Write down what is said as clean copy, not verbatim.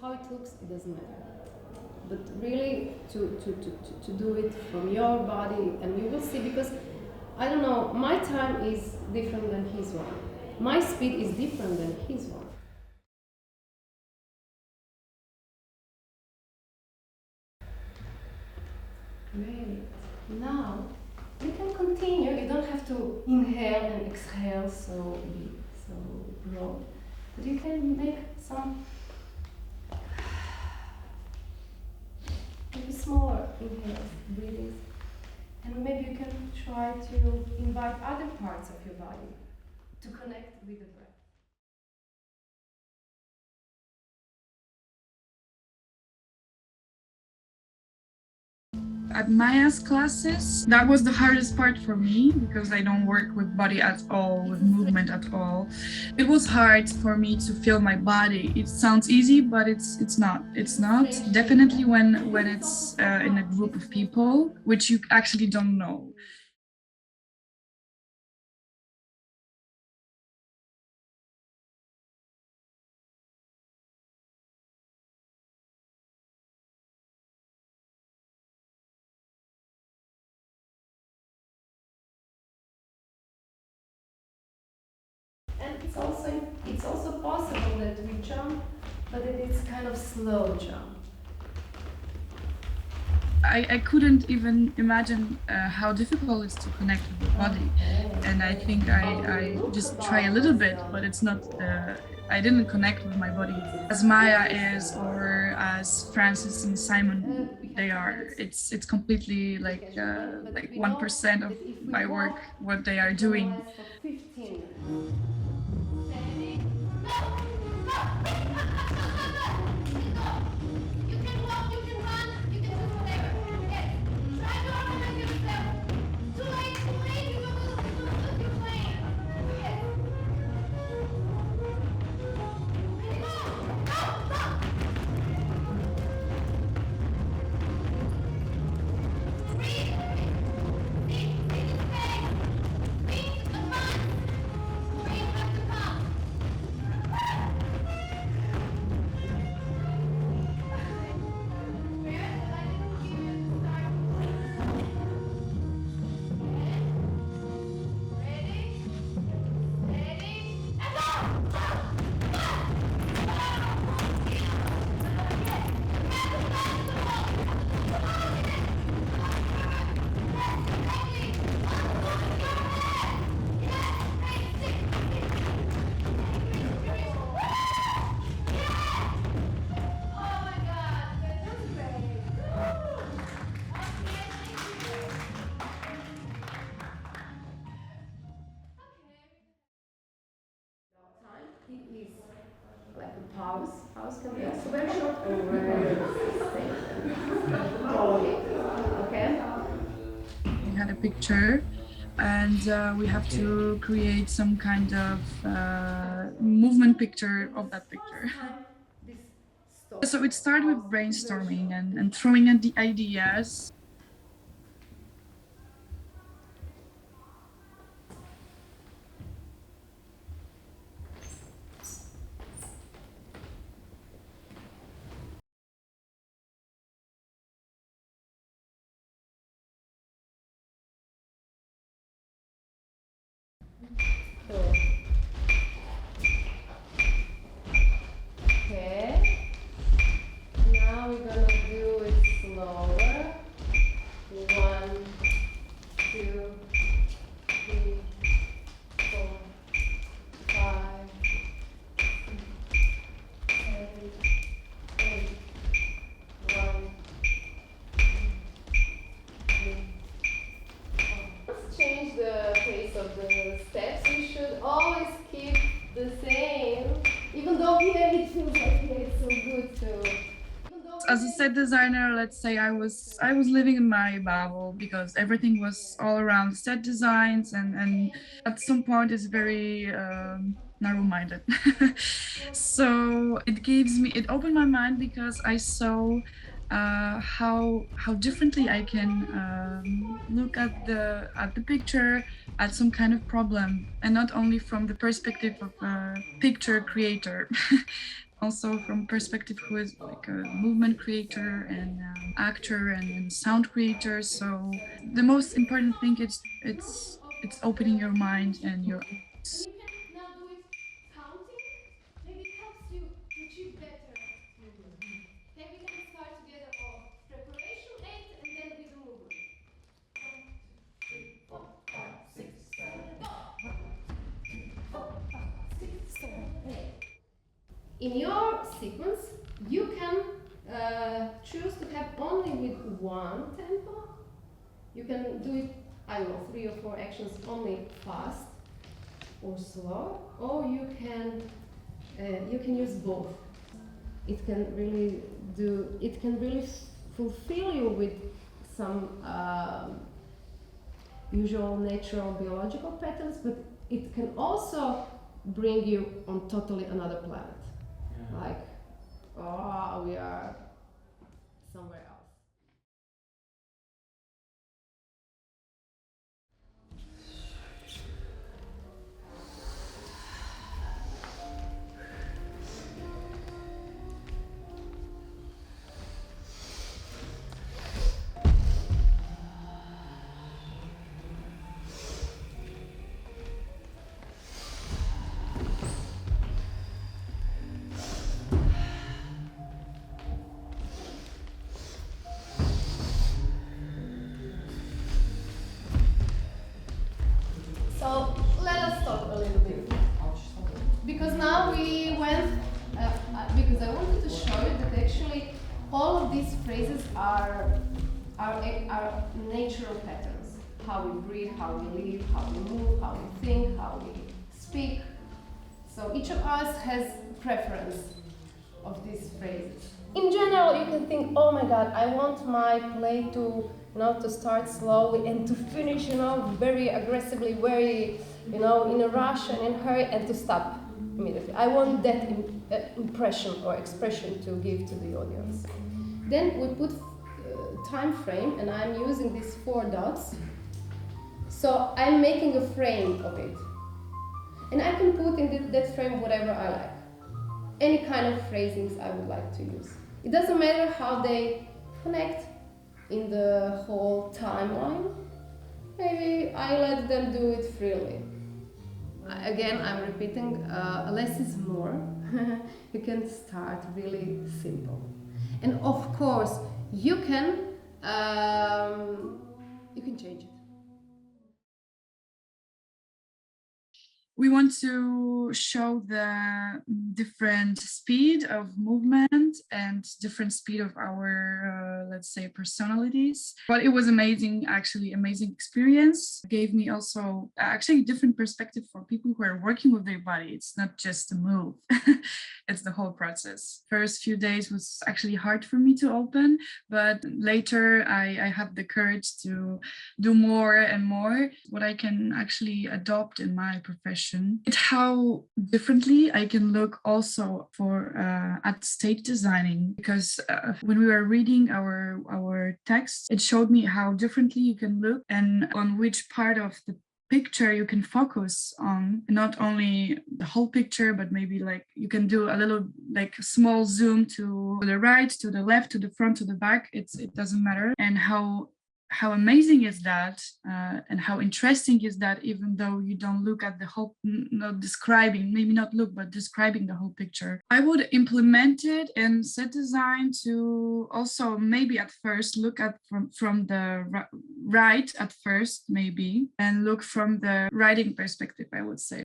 How it looks, it doesn't matter. But really, to do it from your body, and you will see, because I don't know, my time is different than his one. My speed is different than his one. Great. Now you can continue. You don't have to inhale and exhale so broad, but you can make some maybe smaller inhales, breathing, and maybe you can try to invite other parts of your body to connect with the breath. At Maya's classes, that was the hardest part for me because I don't work with body at all, with movement at all. It was hard for me to feel my body. It sounds easy, but it's not. It's not. Definitely when it's in a group of people, which you actually don't know. And it's also possible that we jump, but it is kind of slow jump. I couldn't even imagine how difficult it is to connect with the body. And I think I just try a little bit, but it's not, I didn't connect with my body as Maya is, or as Francis and Simon they are. It's completely like 1% of my work, what they are doing. Like a pause. Pause can be also very short or very okay. We had a picture, and we have to create some kind of movement picture of that picture. So it started with brainstorming and throwing at the ideas. Okay. Now we're gonna do it slower. 1, 2, 3, 4, 5, 6, 7, 8. 1, 2, 3, 4. Let's change the pace of the steps. We should always keep the same, even though here it feels like here it's so good too. As a set designer, let's say I was living in my bubble because everything was all around set designs, and at some point it's very narrow-minded. So it opened my mind because I saw how differently I can look at the picture, at some kind of problem, and not only from the perspective of a picture creator. also from perspective who is like a movement creator and actor and sound creator. So the most important thing is it's opening your mind and your eyes. You can now do it counting. Maybe it helps you to achieve better movement. Okay, we can start together of preparation 8 and then with the movement. 1, 2, 3, 4, 5, 6, 7, go! 4, 5, 6, 7, 8. In your sequence, you can choose to have only with one tempo. You can do it, I don't know, 3 or 4 actions only fast or slow, or you can use both. It can really fulfill you with some usual natural biological patterns, but it can also bring you on totally another planet. Yeah. Like, oh, we are somewhere else. So let us talk a little bit, because now we went, because I wanted to show you that actually all of these phrases are natural patterns. How we breathe, how we live, how we move, how we think, how we speak. So each of us has preference of these phrases. In general, you can think, oh my God, I want my play to to start slowly and to finish, very aggressively, very, in a rush and in a hurry, and to stop immediately. I want that impression or expression to give to the audience. Then we put time frame, and I'm using these 4 dots. So I'm making a frame of it. And I can put in that frame whatever I like. Any kind of phrasings I would like to use. It doesn't matter how they connect in the whole timeline. Maybe I let them do it freely. Again, I'm repeating, less is more. You can start really simple. And of course, you can change it. We want to show the different speed of movement and different speed of our, let's say, personalities. But it was amazing, actually, amazing experience. It gave me also actually a different perspective for people who are working with their body. It's not just a move, it's the whole process. First few days was actually hard for me to open, but later I have the courage to do more and more, what I can actually adopt in my profession. It's how differently I can look also for at stage designing, because when we were reading our text, it showed me how differently you can look and on which part of the picture you can focus on, not only the whole picture, but maybe like you can do a little like small zoom to the right, to the left, to the front, to the back. It doesn't matter. And how amazing is that, and how interesting is that, even though you don't look at the whole, not describing, maybe not look, but describing the whole picture. I would implement it in set design to also maybe at first look at from the right at first, maybe, and look from the writing perspective, I would say.